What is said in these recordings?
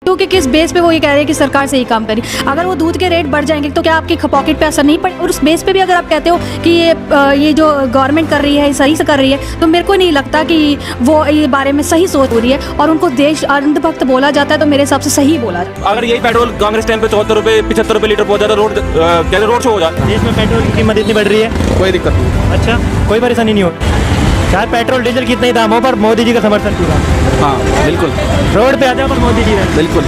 क्योंकि किस बेस पे वो ये कह रहे हैं कि सरकार सही काम करी। अगर वो दूध के रेट बढ़ जाएंगे तो क्या आपकी पॉकेट पे असर नहीं पड़े? और उस बेस पे भी अगर आप कहते हो कि ये जो गवर्नमेंट कर रही है सही से कर रही है, तो मेरे को नहीं लगता कि वो ये बारे में सही सोच हो रही है। और उनको देश अंधभक्त बोला जाता है तो मेरे हिसाब से सही बोला जाता है। अगर यही पेट्रोल कांग्रेस टाइम पे 74 रुपये 75 रुपये लीटर पहुंच जाता रोड शो हो जाता। देश में पेट्रोल की कीमत इतनी बढ़ रही है, कोई दिक्कत नहीं। अच्छा कोई परेशानी नहीं हो, चाहे पेट्रोल डीजल कितने ही दाम हो पर मोदी जी का समर्थन पूरा। हाँ बिल्कुल, रोड पे आ जाओ पर मोदी जी रहे। बिल्कुल।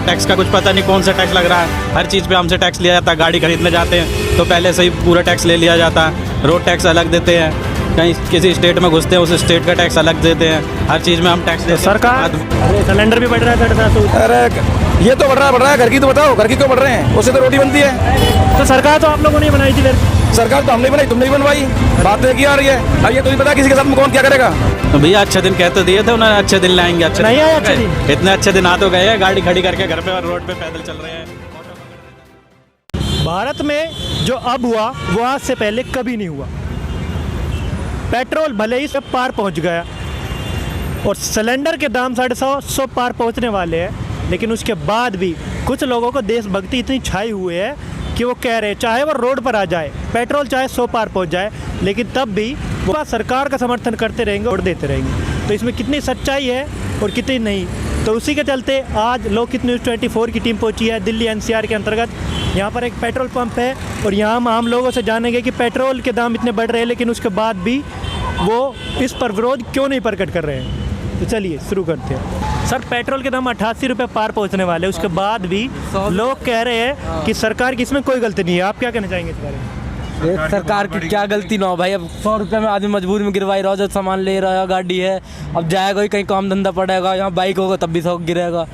टैक्स का कुछ पता नहीं कौन सा टैक्स लग रहा है, हर चीज़ पे हमसे टैक्स लिया जाता है। गाड़ी खरीदने जाते हैं तो पहले से ही पूरा टैक्स ले लिया जाता है। रोड टैक्स अलग देते हैं, कहीं किसी स्टेट में घुसते हैं उस स्टेट का टैक्स अलग देते हैं। हर चीज़ में हम टैक्स देते हैं। सरकार अरे सिलेंडर भी बढ़ रहा है 750। अरे ये तो बढ़ रहा है, घर की तो बताओ, घर की क्यों बढ़ रहे हैं? उससे तो रोटी बनती है। तो सरकार तो आप लोगों ने बनाई थी, फिर सरकार तो हमने बनाई, तुमने ही बनवाई। बात तो की आ रही है। अब ये तो नहीं पता किसी के साथ कौन क्या करेगा। तो भैया अच्छे दिन कहते दिए थे उन्होंने, अच्छे दिन लाएंगे। अच्छे नहीं दिन आए अच्छे दिन। इतने अच्छे दिन आ तो गए हैं, गाड़ी खड़ी करके घर पे और रोड पे पैदल चल रहे हैं। भारत में जो अब हुआ वो आज से पहले कभी नहीं हुआ। पेट्रोल भले ही सब पार पहुंच गया और सिलेंडर के दाम 150 पार पहुंचने वाले हैं, लेकिन उसके बाद भी कुछ लोगों को देशभक्ति इतनी छाई हुई है कि वो कह रहे हैं चाहे वो रोड पर आ जाए, पेट्रोल चाहे 100 पार पहुंच जाए, लेकिन तब भी वो सरकार का समर्थन करते रहेंगे और देते रहेंगे। तो इसमें कितनी सच्चाई है और कितनी नहीं, तो उसी के चलते आज लोकहित न्यूज़ 24 की टीम पहुंची है दिल्ली NCR के अंतर्गत। यहाँ पर एक पेट्रोल पंप है और यहाँ हम आम लोगों से जानेंगे कि पेट्रोल के दाम इतने बढ़ रहे हैं लेकिन उसके बाद भी वो इस पर विरोध क्यों नहीं प्रकट कर रहे हैं। तो चलिए शुरू करते हैं। सर पेट्रोल के दाम 88 रुपये पार पहुँचने वाले, उसके बाद भी लोग कह रहे हैं कि सरकार की इसमें कोई गलती नहीं है। आप क्या कहना चाहेंगे इस बारे में? सरकार की क्या गलती ना हो भाई। अब 100 रुपये में आदमी मजबूरी में गिरवाई रहा हो, जो सामान ले रहा है, गाड़ी है, अब जाएगा ही कहीं काम धंधा पड़ेगा, यहाँ बाइक होगा तब भी 100 गिरेगा।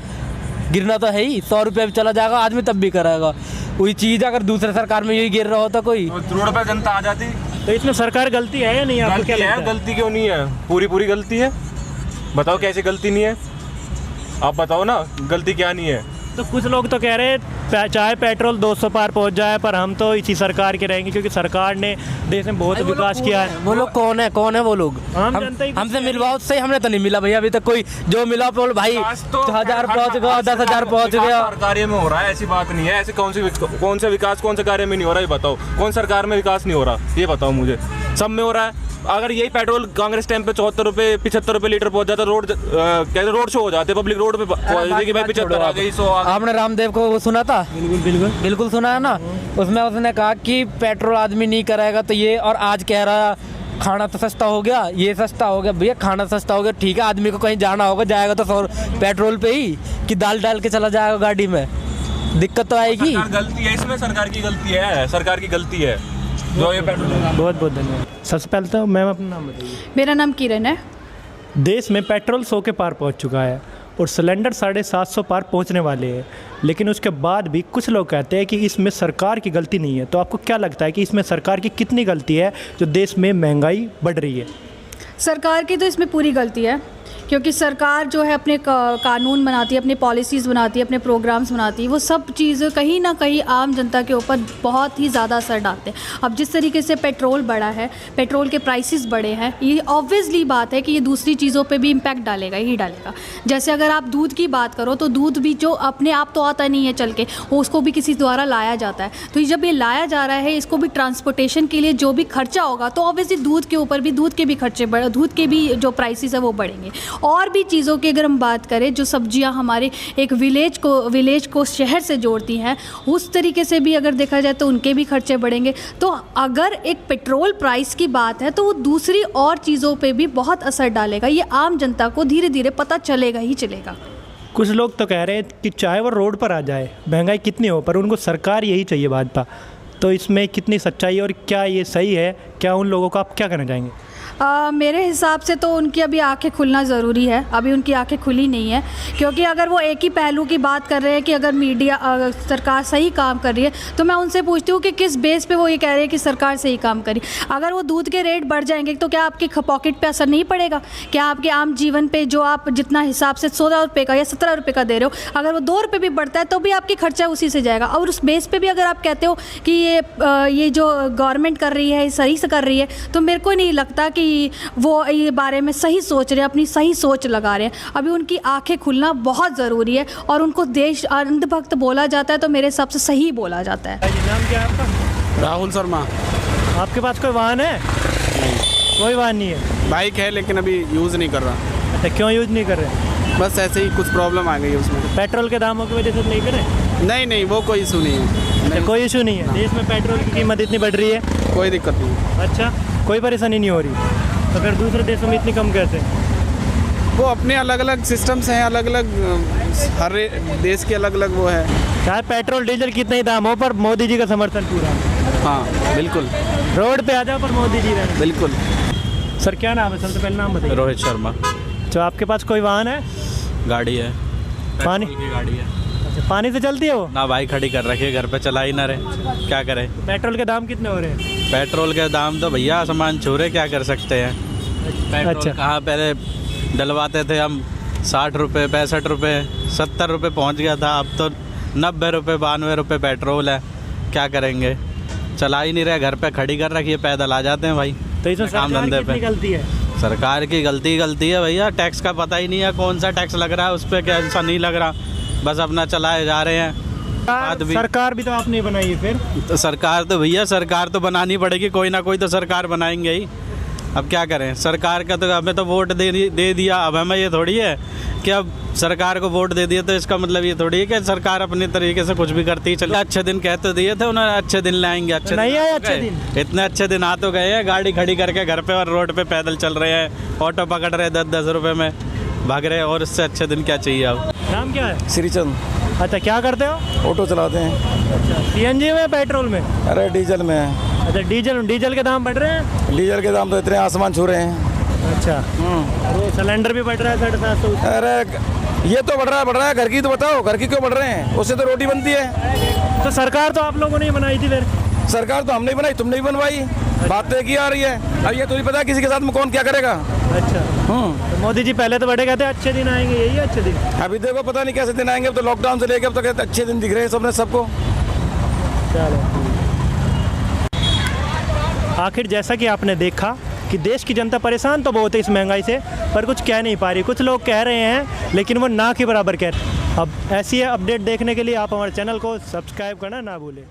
गिरना तो है ही, 100 रुपये चला जाएगा आदमी तब भी कराएगा। वही चीज़ अगर दूसरे सरकार में यही गिर रहा होता कोई, रोड पे जनता आ जाती। तो इसमें सरकार गलती है या नहीं? आपको क्या लगता है? गलती क्यों नहीं है? पूरी गलती है। बताओ कैसे गलती नहीं है, आप बताओ ना, गलती क्या नहीं है? तो कुछ लोग तो कह रहे हैं चाहे पेट्रोल 200 पार पहुंच जाए पर हम तो इसी सरकार के रहेंगे क्योंकि सरकार ने देश में बहुत विकास किया है। वो लोग कौन है वो लोग? हमसे मिलवाओ सही, हमने तो नहीं मिला भैया अभी तक कोई। जो मिला बोल भाई 1000 पहुँच गया, 10,000 पहुँच गया। कार्य में हो रहा है, ऐसी बात नहीं है। ऐसे कौन से विकास कौन से कार्य में नहीं हो रहा है, ये बताओ। कौन सरकार में विकास नहीं हो रहा, ये बताओ मुझे। सब में हो रहा है। अगर यही पेट्रोल कांग्रेस टाइम पे 74 रुपये 75 रुपये लीटर पहुंच जाता रोड शो हो जाते, पब्लिक रोड पे कि भाई 75 आ गई 100 आ गई। आपने रामदेव को वो सुना था? बिल्कुल सुना है ना। उसमें उसने कहा कि पेट्रोल आदमी नहीं कराएगा तो ये, और आज कह रहा खाना तो सस्ता हो गया, ये सस्ता हो गया। भैया खाना सस्ता हो गया ठीक है, आदमी को कहीं जाना होगा जाएगा तो 100 पेट्रोल पे ही कि दाल डाल के चला जाएगा गाड़ी में, दिक्कत तो आएगी। गलती है इसमें, सरकार की गलती है, सरकार की गलती है जो ये पेट्रोल। बहुत बहुत धन्यवाद। सबसे पहले तो मैम अपना नाम बताइए। मेरा नाम किरण है। देश में पेट्रोल 100 के पार पहुंच चुका है और सिलेंडर 750 पार पहुंचने वाले हैं, लेकिन उसके बाद भी कुछ लोग कहते हैं कि इसमें सरकार की गलती नहीं है। तो आपको क्या लगता है कि इसमें सरकार की कितनी गलती है जो देश में महंगाई बढ़ रही है? सरकार की तो इसमें पूरी गलती है, क्योंकि सरकार जो है अपने कानून बनाती है, अपनी पॉलिसीज़ बनाती है, अपने प्रोग्राम्स बनाती है, वो सब चीज़ कहीं ना कहीं आम जनता के ऊपर बहुत ही ज़्यादा असर डालते हैं। अब जिस तरीके से पेट्रोल बढ़ा है, पेट्रोल के प्राइसेस बढ़े हैं, ये ऑब्वियसली बात है कि ये दूसरी चीज़ों पे भी इम्पैक्ट डालेगा ही डालेगा। जैसे अगर आप दूध की बात करो तो दूध भी जो अपने आप तो आता नहीं है चल के, उसको भी किसी द्वारा लाया जाता है। तो जब ये लाया जा रहा है, इसको भी ट्रांसपोर्टेशन के लिए जो भी खर्चा होगा तो ऑब्वियसली दूध के ऊपर भी, दूध के भी खर्चे दूध के भी जो प्राइसेस है वो बढ़ेंगे। और भी चीज़ों की अगर हम बात करें, जो सब्जियां हमारे एक विलेज को शहर से जोड़ती हैं, उस तरीके से भी अगर देखा जाए तो उनके भी खर्चे बढ़ेंगे। तो अगर एक पेट्रोल प्राइस की बात है तो वो दूसरी और चीज़ों पे भी बहुत असर डालेगा। ये आम जनता को धीरे धीरे पता चलेगा ही चलेगा। कुछ लोग तो कह रहे हैं कि चाहे वो रोड पर आ जाए, महंगाई कितनी हो, पर उनको सरकार यही चाहिए भाजपा। तो इसमें कितनी सच्चाई और क्या ये सही है? क्या उन लोगों को आप क्या कहना चाहेंगे? मेरे हिसाब से तो उनकी अभी आंखें खुलना ज़रूरी है। अभी उनकी आंखें खुली नहीं है, क्योंकि अगर वो एक ही पहलू की बात कर रहे हैं कि अगर सरकार सही काम कर रही है, तो मैं उनसे पूछती हूँ कि किस बेस पे वो ये कह रहे हैं कि सरकार सही काम करी। अगर वो दूध के रेट बढ़ जाएंगे तो क्या आपकी पॉकेट पे असर नहीं पड़ेगा? क्या आपके आम जीवन पे जो आप जितना हिसाब से 16 रुपये का या 17 रुपये का दे रहे हो, अगर वो 2 रुपये भी बढ़ता है तो भी आपकी खर्चा उसी से जाएगा। और उस बेस पे भी अगर आप कहते हो कि ये जो गवर्नमेंट कर रही है सही से कर रही है, तो मेरे को नहीं लगता कि ही वो ये बारे में सही सोच रहे हैं, अपनी सही सोच लगा रहे हैं। अभी उनकी आंखें खुलना बहुत ज़रूरी है और उनको देश अंधभक्त बोला जाता है तो मेरे हिसाब से सही बोला जाता है। नाम क्या है आपका? राहुल शर्मा। आपके पास कोई वाहन है? कोई वाहन नहीं है। बाइक है लेकिन अभी यूज़ नहीं कर रहा। अच्छा, क्यों यूज़ नहीं कर रहे? बस ऐसे ही कुछ प्रॉब्लम आ गई है उसमें। पेट्रोल के दामों की वजह से नहीं कर रहे? नहीं वो कोई इशू नहीं है। अच्छा, कोई इशू नहीं है। देश में पेट्रोल की कीमत इतनी बढ़ रही है, कोई दिक्कत नहीं है। अच्छा, कोई परेशानी नहीं हो रही, तो फिर दूसरे देशों में इतनी कम कैसे? वो अपने अलग अलग सिस्टम्स हैं, अलग अलग हर देश के अलग अलग वो है। चाहे पेट्रोल डीजल कितना ही दाम हो, पर मोदी जी का समर्थन पूरा है। हाँ बिल्कुल रोड पे आ जाओ पर मोदी जी रहे। बिल्कुल। सर क्या नाम है? सबसे पहले नाम बताइए। रोहित शर्मा। तो आपके पास कोई वाहन है? गाड़ी है, पानी पेट्रोल की गाड़ी है अच्छा, पानी से चलती है वो? ना भाई, खड़ी कर रखी है घर पे, चला ही ना रहे, क्या करें। पेट्रोल के दाम कितने हो रहे हैं? पेट्रोल के दाम तो भैया आसमान छू रहे, क्या कर सकते हैं। पेट्रोल अच्छा। कहाँ पहले डलवाते थे हम 60 रुपये, 65 रुपये, 70 रुपये पहुँच गया था, अब तो 90 रुपये, 92 रुपये पेट्रोल है, क्या करेंगे। चला ही नहीं रहे, घर पे खड़ी कर रखी है, पैदल आ जाते हैं भाई। तो इसमें काम सरकार धंधे की कितनी पे गलती है? सरकार की गलती है भैया। टैक्स का पता ही नहीं है कौन सा टैक्स लग रहा है, उस पर क्या ऐसा नहीं लग रहा, बस अपना चलाए जा रहे हैं। बाद भी सरकार भी तो आपने बनाई है फिर। तो सरकार तो भैया, सरकार तो बनानी पड़ेगी, कोई ना कोई तो सरकार बनाएंगे ही। अब क्या करें, सरकार का तो हमें तो वोट दे दिया, अब हमें ये थोड़ी है कि अब सरकार को वोट दे दिया तो इसका मतलब ये थोड़ी है कि सरकार अपने तरीके से कुछ भी करती ही चले। अच्छे दिन कहते दिए थे उन्होंने, अच्छे दिन लाएंगे, अच्छे नहीं दिन आए आ अच्छे गए। दिन। इतने अच्छे दिन आ तो गए हैं, गाड़ी खड़ी करके घर पे और रोड पे पैदल चल रहे हैं, ऑटो पकड़ रहे हैं 10-10 रुपए में भाग रहे हैं, और इससे अच्छे दिन क्या चाहिए अब। नाम क्या है? श्रीचंद। अच्छा, क्या करते हो? ऑटो चलाते हैं। अच्छा, सीएनजी में, पेट्रोल में? अरे डीजल में है। अच्छा, डीजल के दाम बढ़ रहे हैं? डीजल के दाम तो इतने आसमान छू रहे हैं। अच्छा, और वो सिलेंडर भी बढ़ रहा है 750। अरे ये तो बढ़ रहा है, घर की तो बताओ, घर की क्यों बढ़ रहे हैं? उससे तो रोटी बनती है। तो सरकार तो आप लोगों ने ही बनाई थी फिर। सरकार तो हमने बनाई, तुमने भी बनवाई, बातें की आ रही है। अब ये तो नहीं पता किसी के साथ में कौन क्या करेगा। अच्छा, तो मोदी जी पहले तो बड़े कहते अच्छे दिन आएंगे, यही अच्छे दिन। अभी देखो पता नहीं कैसे दिन आएंगे। अब तो लॉकडाउन से लेके अब तक अच्छे दिन दिख रहे हैं सबने सबको। चलो, आखिर जैसा कि आपने देखा कि देश की जनता परेशान तो बहुत है इस महंगाई से, पर कुछ कह नहीं पा रही। कुछ लोग कह रहे हैं लेकिन वो ना के बराबर कह रहे हैं। अब ऐसी अपडेट देखने के लिए आप हमारे चैनल को सब्सक्राइब करना ना भूलें।